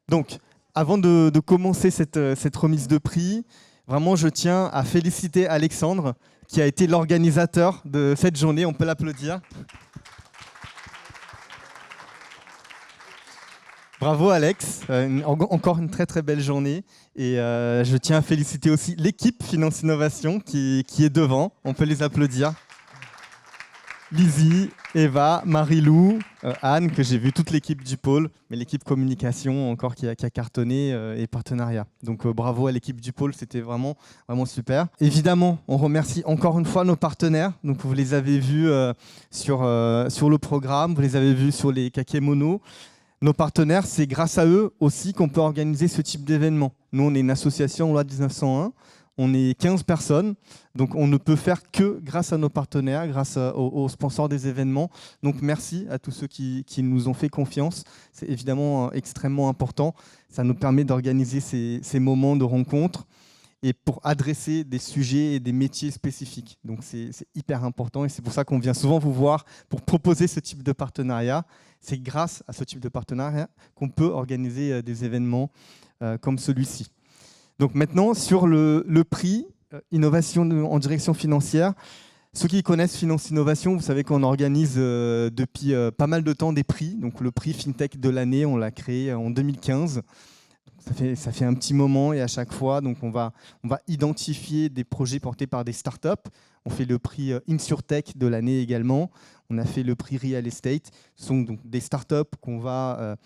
Donc, avant de commencer cette remise de prix, vraiment, je tiens à féliciter Alexandre, qui a été l'organisateur de cette journée. On peut l'applaudir. Bravo Alex, encore une très très belle journée. Et je tiens à féliciter aussi l'équipe Finance Innovation qui est devant. On peut les applaudir. Lizzie, Eva, Marie-Lou, Anne, que j'ai vu, toute l'équipe du pôle, mais l'équipe communication encore qui a cartonné et partenariat. Donc bravo à l'équipe du pôle, c'était vraiment, vraiment super. Évidemment, on remercie encore une fois nos partenaires. Donc vous les avez vus sur le programme, vous les avez vus sur les kakémonos. Nos partenaires, c'est grâce à eux aussi qu'on peut organiser ce type d'événement. Nous, on est une association loi 1901. On est 15 personnes, donc on ne peut faire que grâce à nos partenaires, grâce aux sponsors des événements. Donc merci à tous ceux qui nous ont fait confiance. C'est évidemment extrêmement important. Ça nous permet d'organiser ces moments de rencontre et pour adresser des sujets et des métiers spécifiques. Donc c'est hyper important et c'est pour ça qu'on vient souvent vous voir pour proposer ce type de partenariat. C'est grâce à ce type de partenariat qu'on peut organiser des événements comme celui-ci. Donc maintenant, sur le prix Innovation en direction financière, ceux qui connaissent Finance Innovation, vous savez qu'on organise depuis pas mal de temps des prix. Donc le prix FinTech de l'année, on l'a créé en 2015. Ça fait un petit moment et à chaque fois, donc on va identifier des projets portés par des startups. On fait le prix InsurTech de l'année également. On a fait le prix Real Estate. Ce sont donc des startups qu'on va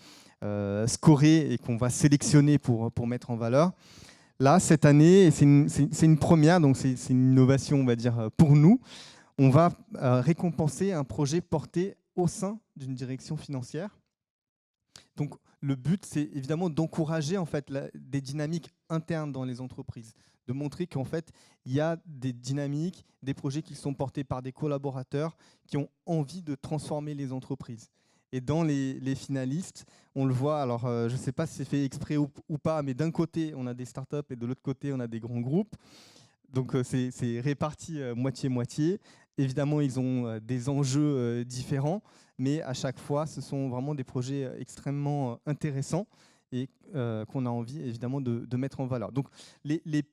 scorer et qu'on va sélectionner pour mettre en valeur. Là, cette année, c'est une première, donc c'est une innovation, on va dire, pour nous. On va récompenser un projet porté au sein d'une direction financière. Donc, le but, c'est évidemment d'encourager en fait, des dynamiques internes dans les entreprises, de montrer qu'en fait, il y a des dynamiques, des projets qui sont portés par des collaborateurs qui ont envie de transformer les entreprises. Et dans les finalistes, on le voit, alors je ne sais pas si c'est fait exprès ou pas, mais d'un côté, on a des startups et de l'autre côté, on a des grands groupes. Donc c'est réparti moitié-moitié. Évidemment, ils ont des enjeux différents, mais à chaque fois, ce sont vraiment des projets extrêmement intéressants et qu'on a envie évidemment de mettre en valeur. Donc les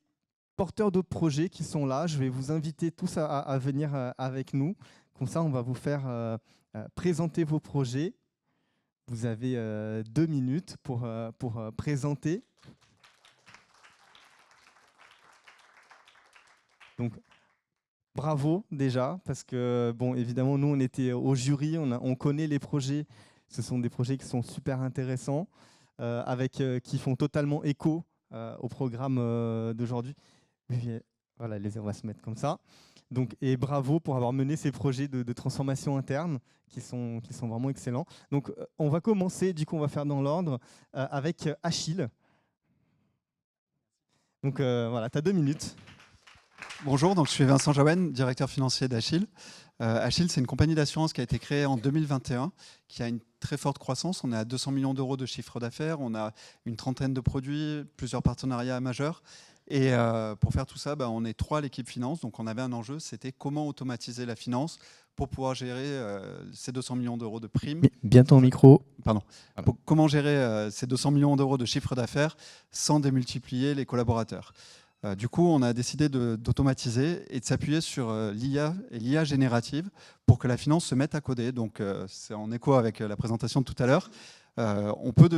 porteurs de projets qui sont là, je vais vous inviter tous à venir avec nous. Comme ça, on va vous faire présenter vos projets. Vous avez 2 minutes pour présenter. Donc, bravo déjà, parce que, bon, évidemment, nous, on était au jury, on connaît les projets. Ce sont des projets qui sont super intéressants, qui font totalement écho au programme d'aujourd'hui. Voilà, on va se mettre comme ça. Donc, et bravo pour avoir mené ces projets de transformation interne qui sont vraiment excellents. Donc, on va commencer, du coup, on va faire dans l'ordre avec Achille. Donc, voilà, tu as 2 minutes. Bonjour, donc je suis Vincent Jaouen, directeur financier d'Achille. Achille, c'est une compagnie d'assurance qui a été créée en 2021, qui a une très forte croissance. On est à 200 millions d'euros de chiffre d'affaires, on a une trentaine de produits, plusieurs partenariats majeurs. Et pour faire tout ça, on est 3 à l'équipe finance. Donc on avait un enjeu, c'était comment automatiser la finance pour pouvoir gérer ces 200 millions d'euros de primes. Bien ton micro. Pardon. Comment gérer ces 200 millions d'euros de chiffre d'affaires sans démultiplier les collaborateurs. Du coup, on a décidé d'automatiser et de s'appuyer sur l'IA et l'IA générative pour que la finance se mette à coder. Donc, c'est en écho avec la présentation de tout à l'heure. On peut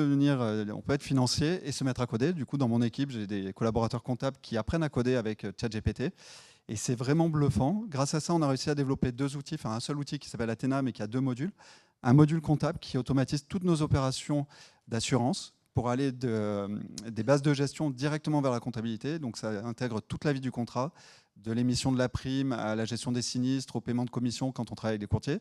être financier et se mettre à coder. Du coup, dans mon équipe, j'ai des collaborateurs comptables qui apprennent à coder avec ChatGPT. Et c'est vraiment bluffant. Grâce à ça, on a réussi à développer 2 outils, enfin un seul outil qui s'appelle Athena, mais qui a 2 modules. Un module comptable qui automatise toutes nos opérations d'assurance pour aller des bases de gestion directement vers la comptabilité. Donc ça intègre toute la vie du contrat, de l'émission de la prime à la gestion des sinistres, au paiement de commissions quand on travaille avec des courtiers.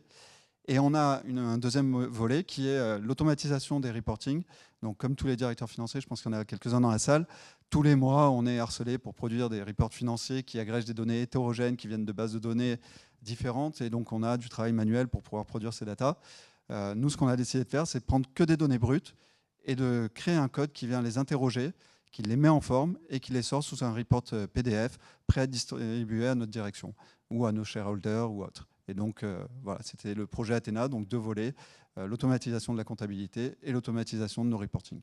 Et on a un deuxième volet qui est l'automatisation des reporting. Donc comme tous les directeurs financiers, je pense qu'il y en a quelques-uns dans la salle, tous les mois, on est harcelé pour produire des reports financiers qui agrègent des données hétérogènes, qui viennent de bases de données différentes. Et donc on a du travail manuel pour pouvoir produire ces datas. Nous, ce qu'on a décidé de faire, c'est de prendre que des données brutes et de créer un code qui vient les interroger, qui les met en forme et qui les sort sous un report PDF prêt à distribuer à notre direction ou à nos shareholders ou autres. Et donc, voilà, c'était le projet Athena, donc 2 volets, l'automatisation de la comptabilité et l'automatisation de nos reporting.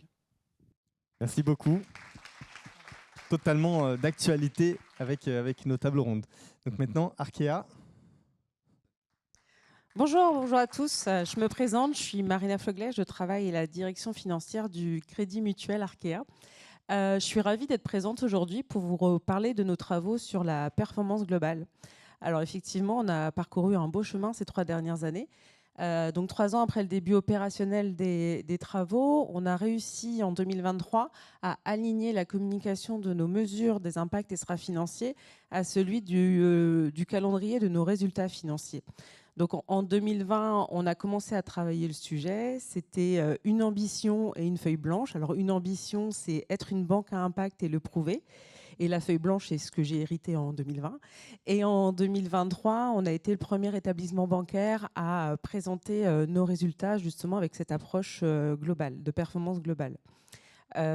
Merci beaucoup. Totalement d'actualité avec nos tables rondes. Donc maintenant, Arkea. Bonjour à tous. Je me présente, je suis Marina Floglet, je travaille à la direction financière du Crédit Mutuel Arkea. Je suis ravie d'être présente aujourd'hui pour vous parler de nos travaux sur la performance globale. Alors effectivement, on a parcouru un beau chemin ces 3 dernières années. Donc 3 ans après le début opérationnel des travaux, on a réussi en 2023 à aligner la communication de nos mesures des impacts extra-financiers à celui du calendrier de nos résultats financiers. Donc en 2020, on a commencé à travailler le sujet. C'était une ambition et une feuille blanche. Alors une ambition, c'est être une banque à impact et le prouver. Et la feuille blanche, c'est ce que j'ai hérité en 2020. Et en 2023, on a été le premier établissement bancaire à présenter nos résultats justement avec cette approche globale, de performance globale.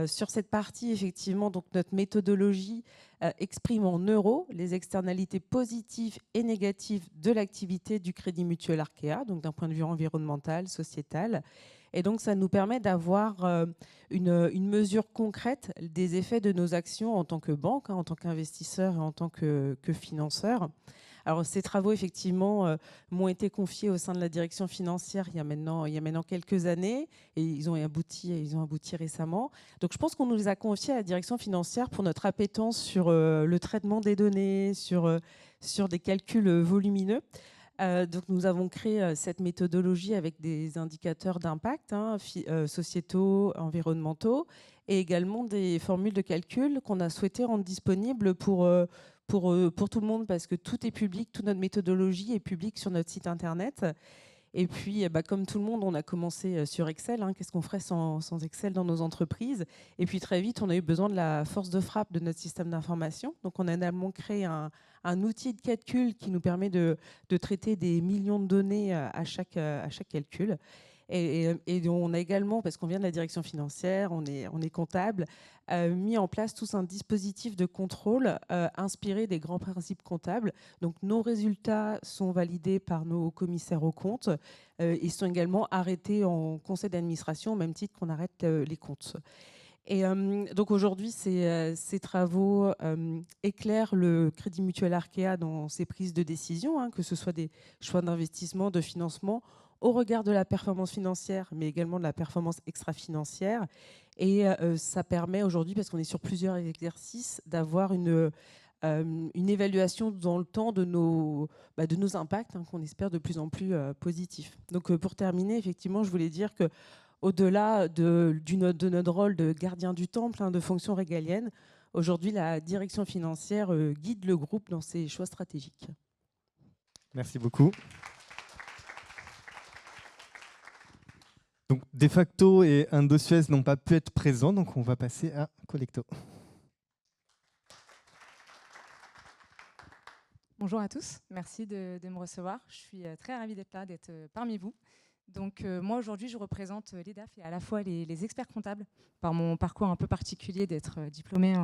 Sur cette partie, effectivement, donc notre méthodologie exprime en euros les externalités positives et négatives de l'activité du Crédit Mutuel Arkea, donc d'un point de vue environnemental, sociétal. Et donc, ça nous permet d'avoir une mesure concrète des effets de nos actions en tant que banque, en tant qu'investisseur et en tant que financeur. Alors, ces travaux, effectivement, m'ont été confiés au sein de la direction financière il y a maintenant quelques années et ils ont abouti récemment. Donc, je pense qu'on nous les a confiés à la direction financière pour notre appétence sur le traitement des données, sur des calculs volumineux. Donc, nous avons créé cette méthodologie avec des indicateurs d'impact sociétaux, environnementaux et également des formules de calcul qu'on a souhaité rendre disponibles pour tout le monde parce que tout est public, toute notre méthodologie est publique sur notre site internet. Et puis, comme tout le monde, on a commencé sur Excel. Qu'est-ce qu'on ferait sans Excel dans nos entreprises? Et puis très vite, on a eu besoin de la force de frappe de notre système d'information. Donc, on a également créé un outil de calcul qui nous permet de traiter des millions de données à chaque calcul. Et on a également, parce qu'on vient de la direction financière, on est comptable, mis en place tous un dispositif de contrôle inspiré des grands principes comptables. Donc nos résultats sont validés par nos commissaires aux comptes. Ils sont également arrêtés en conseil d'administration au même titre qu'on arrête les comptes. Et donc aujourd'hui, ces travaux éclairent le Crédit Mutuel Arkea dans ses prises de décision, que ce soit des choix d'investissement, de financement, au regard de la performance financière, mais également de la performance extra-financière. Et ça permet aujourd'hui, parce qu'on est sur plusieurs exercices, d'avoir une évaluation dans le temps de nos impacts, qu'on espère de plus en plus positifs. Donc pour terminer, effectivement, je voulais dire que au-delà de notre rôle de gardien du temple, de fonction régalienne, aujourd'hui, la direction financière guide le groupe dans ses choix stratégiques. Merci beaucoup. Donc, De facto et Indosuez n'ont pas pu être présents, donc on va passer à Collecto. Bonjour à tous, merci de me recevoir. Je suis très ravie d'être là, d'être parmi vous. Donc moi aujourd'hui je représente l'EDAF et à la fois les experts comptables par mon parcours un peu particulier d'être diplômée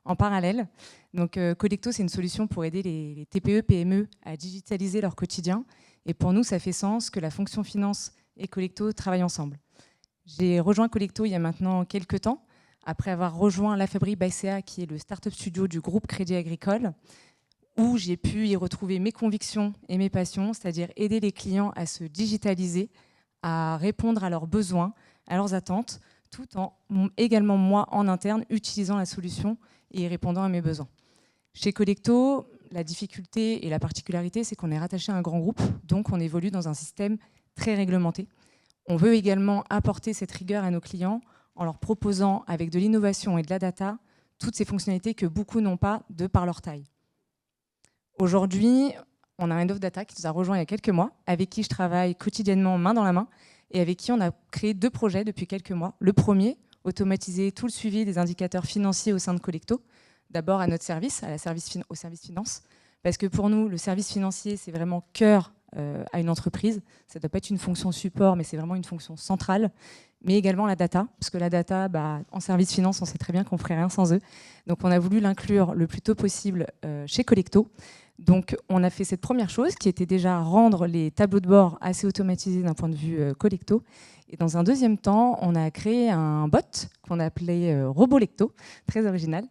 en parallèle. Donc Collecto c'est une solution pour aider les TPE, PME à digitaliser leur quotidien et pour nous ça fait sens que la fonction finance et Collecto travaillent ensemble. J'ai rejoint Collecto il y a maintenant quelques temps après avoir rejoint La Fabrique by CA qui est le start-up studio du groupe Crédit Agricole où j'ai pu y retrouver mes convictions et mes passions, c'est-à-dire aider les clients à se digitaliser, à répondre à leurs besoins, à leurs attentes, tout en également moi en interne utilisant la solution et y répondant à mes besoins. Chez Collecto, la difficulté et la particularité, c'est qu'on est rattaché à un grand groupe, donc on évolue dans un système très réglementé. On veut également apporter cette rigueur à nos clients en leur proposant, avec de l'innovation et de la data, toutes ces fonctionnalités que beaucoup n'ont pas de par leur taille. Aujourd'hui, on a un Head of Data qui nous a rejoint il y a quelques mois, avec qui je travaille quotidiennement main dans la main et avec qui on a créé 2 projets depuis quelques mois. Le premier, automatiser tout le suivi des indicateurs financiers au sein de Collecto, d'abord à notre service, au service finance, parce que pour nous, le service financier, c'est vraiment cœur à une entreprise. Ça ne doit pas être une fonction support, mais c'est vraiment une fonction centrale, mais également la data, parce que la data, en service finance, on sait très bien qu'on ne ferait rien sans eux. Donc on a voulu l'inclure le plus tôt possible chez Collecto. Donc, on a fait cette première chose qui était déjà rendre les tableaux de bord assez automatisés d'un point de vue collecto. Et dans un deuxième temps, on a créé un bot qu'on appelait Robolecto, très original,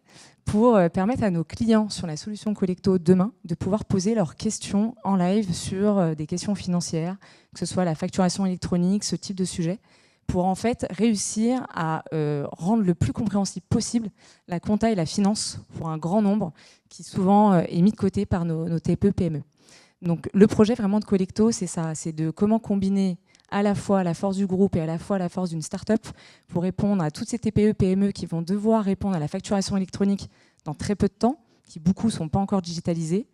pour permettre à nos clients sur la solution collecto demain de pouvoir poser leurs questions en live sur des questions financières, que ce soit la facturation électronique, ce type de sujet, pour en fait réussir à rendre le plus compréhensible possible la compta et la finance pour un grand nombre qui souvent est mis de côté par nos TPE-PME. Donc le projet vraiment de Collecto, c'est ça, c'est de comment combiner à la fois la force du groupe et à la fois la force d'une start-up pour répondre à toutes ces TPE-PME qui vont devoir répondre à la facturation électronique dans très peu de temps, qui beaucoup ne sont pas encore digitalisés.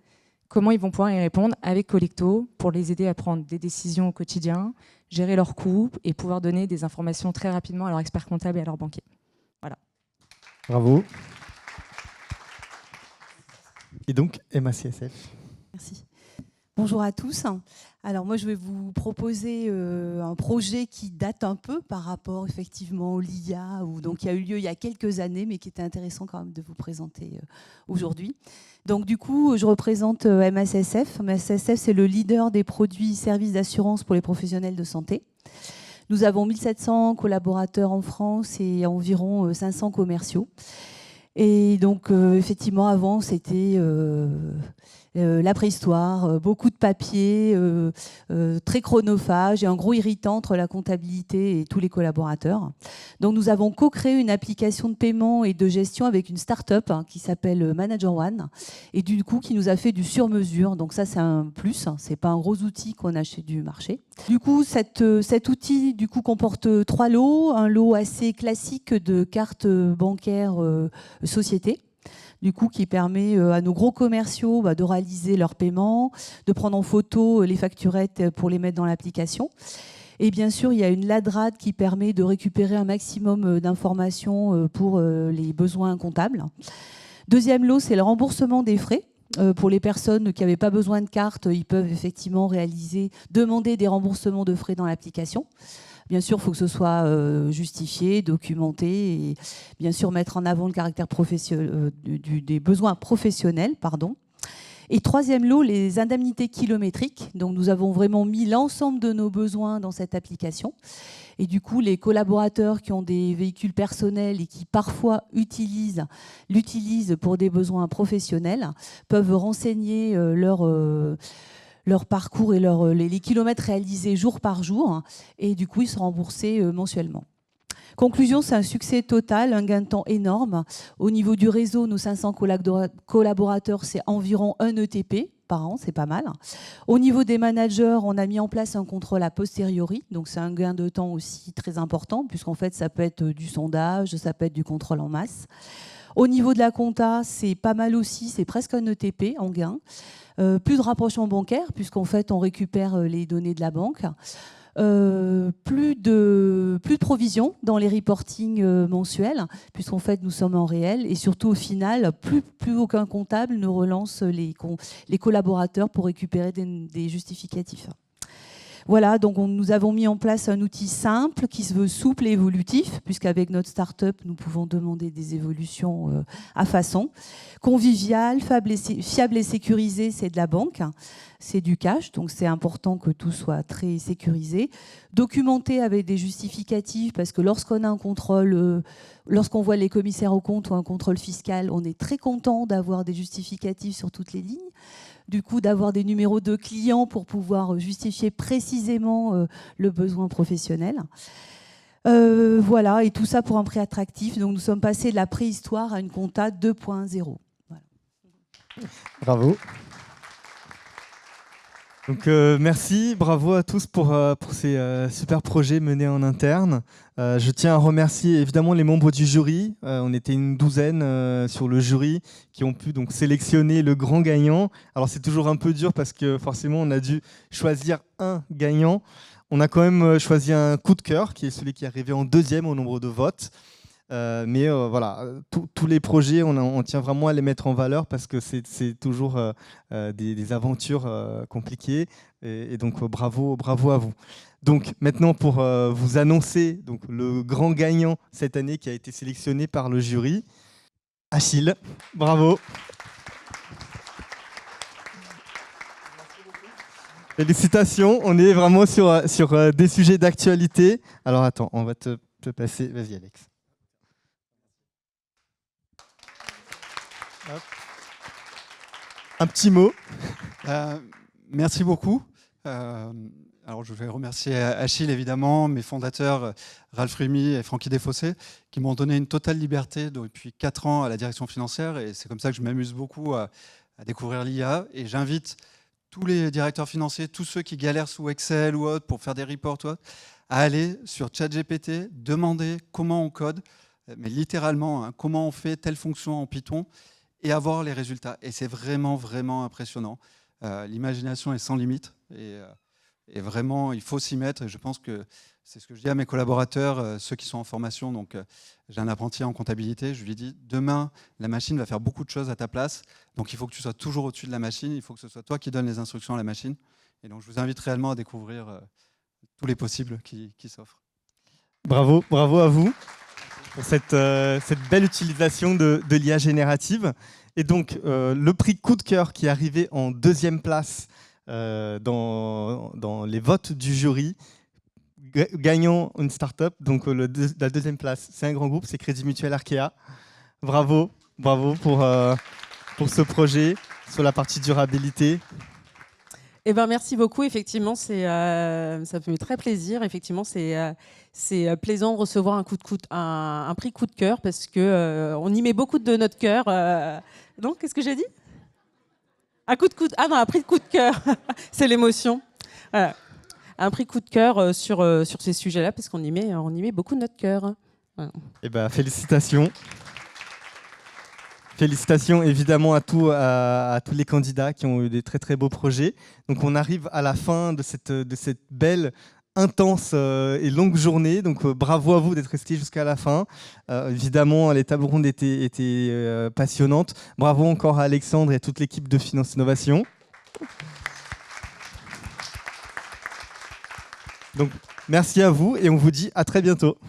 Comment ils vont pouvoir y répondre avec Collecto pour les aider à prendre des décisions au quotidien, gérer leurs coûts et pouvoir donner des informations très rapidement à leurs experts comptables et à leurs banquiers. Voilà. Bravo. Et donc, MACSF. Merci. Bonjour à tous. Alors moi, je vais vous proposer un projet qui date un peu par rapport effectivement au LIA, qui a eu lieu il y a quelques années, mais qui était intéressant quand même de vous présenter aujourd'hui. Donc du coup, je représente MACSF. MACSF, c'est le leader des produits et services d'assurance pour les professionnels de santé. Nous avons 1700 collaborateurs en France et environ 500 commerciaux. Et donc, effectivement, avant, c'était la préhistoire, beaucoup de papier, très chronophage et un gros irritant entre la comptabilité et tous les collaborateurs. Donc, nous avons co-créé une application de paiement et de gestion avec une start-up qui s'appelle Manager One et du coup, qui nous a fait du sur-mesure. Donc, ça, c'est un plus. C'est pas un gros outil qu'on achète du marché. Du coup, cet outil comporte 3 lots. Un lot assez classique de cartes bancaires société, qui permet à nos gros commerciaux de réaliser leurs paiements, de prendre en photo les facturettes pour les mettre dans l'application. Et bien sûr, il y a une LADRAD qui permet de récupérer un maximum d'informations pour les besoins comptables. Deuxième lot, c'est le remboursement des frais. Pour les personnes qui n'avaient pas besoin de carte, ils peuvent effectivement demander des remboursements de frais dans l'application. Bien sûr, il faut que ce soit justifié, documenté et bien sûr mettre en avant le caractère des besoins professionnels. Et troisième lot, les indemnités kilométriques. Donc nous avons vraiment mis l'ensemble de nos besoins dans cette application. Et du coup, les collaborateurs qui ont des véhicules personnels et qui parfois l'utilisent pour des besoins professionnels peuvent renseigner leur parcours et les kilomètres réalisés jour par jour. Et du coup, ils sont remboursés mensuellement. Conclusion, c'est un succès total, un gain de temps énorme. Au niveau du réseau, nos 500 collaborateurs, c'est environ 1 ETP par an, c'est pas mal. Au niveau des managers, on a mis en place un contrôle a posteriori, donc c'est un gain de temps aussi très important, puisqu'en fait, ça peut être du sondage, ça peut être du contrôle en masse. Au niveau de la compta, c'est pas mal aussi, c'est presque un ETP en gain. Plus de rapprochement bancaire, puisqu'en fait, on récupère les données de la banque. Plus de provisions dans les reportings mensuels, puisqu'en fait, nous sommes en réel. Et surtout, au final, plus aucun comptable ne relance les collaborateurs pour récupérer des justificatifs. Voilà, donc nous avons mis en place un outil simple qui se veut souple et évolutif, puisqu'avec notre start-up, nous pouvons demander des évolutions à façon. Convivial, fiable et sécurisé, c'est de la banque, c'est du cash, donc c'est important que tout soit très sécurisé. Documenté avec des justificatifs, parce que lorsqu'on a un contrôle, lorsqu'on voit les commissaires aux comptes ou un contrôle fiscal, on est très content d'avoir des justificatifs sur toutes les lignes. Du coup, d'avoir des numéros de clients pour pouvoir justifier précisément le besoin professionnel. Voilà, et tout ça pour un prix attractif. Donc, nous sommes passés de la préhistoire à une compta 2.0. Voilà. Bravo. Donc, merci, bravo à tous pour ces super projets menés en interne. Je tiens à remercier évidemment les membres du jury. On était une douzaine sur le jury qui ont pu donc sélectionner le grand gagnant. Alors c'est toujours un peu dur parce que forcément on a dû choisir un gagnant. On a quand même choisi un coup de cœur qui est celui qui est arrivé en deuxième au nombre de votes. Mais voilà, tous les projets, on tient vraiment à les mettre en valeur parce que c'est toujours des aventures compliquées. Et donc, bravo à vous. Donc, maintenant, pour vous annoncer donc, le grand gagnant cette année qui a été sélectionné par le jury, Achille, bravo. Félicitations, on est vraiment sur des sujets d'actualité. Alors attends, on va te passer. Vas-y Alex. Hop. Un petit mot. Merci beaucoup. Alors je vais remercier Achille évidemment, mes fondateurs Ralph Rumi et Francky Desfossés qui m'ont donné une totale liberté depuis 4 ans à la direction financière et c'est comme ça que je m'amuse beaucoup à découvrir l'IA et j'invite tous les directeurs financiers, tous ceux qui galèrent sous Excel ou autre pour faire des reports ou autre, à aller sur ChatGPT, demander comment on code, mais littéralement comment on fait telle fonction en Python et avoir les résultats. Et c'est vraiment, vraiment impressionnant. L'imagination est sans limite et vraiment, il faut s'y mettre. Et je pense que c'est ce que je dis à mes collaborateurs, ceux qui sont en formation. Donc, j'ai un apprenti en comptabilité. Je lui dis, demain, la machine va faire beaucoup de choses à ta place. Donc, il faut que tu sois toujours au-dessus de la machine. Il faut que ce soit toi qui donnes les instructions à la machine. Et donc, je vous invite réellement à découvrir tous les possibles qui s'offrent. Bravo, bravo à vous pour cette belle utilisation de l'IA générative. Et donc, le prix coup de cœur qui est arrivé en 2e place dans les votes du jury, gagnant une start-up. Donc, la 2e place, c'est un grand groupe, c'est Crédit Mutuel Arkea. Bravo, bravo pour ce projet sur la partie durabilité. Eh ben, merci beaucoup. Effectivement, ça me fait très plaisir. Effectivement, c'est plaisant de recevoir un prix coup de cœur parce que on y met beaucoup de notre cœur. Donc, qu'est-ce que j'ai dit? Un prix de coup de cœur. C'est l'émotion. Voilà. Un prix coup de cœur sur ces sujets-là parce qu'on y met beaucoup de notre cœur. Voilà. Eh ben, félicitations. Félicitations évidemment à tous les candidats qui ont eu des très très beaux projets. Donc on arrive à la fin de cette belle, intense et longue journée. Donc bravo à vous d'être restés jusqu'à la fin. Évidemment, les tables rondes étaient passionnantes. Bravo encore à Alexandre et à toute l'équipe de Finance Innovation. Donc merci à vous et on vous dit à très bientôt.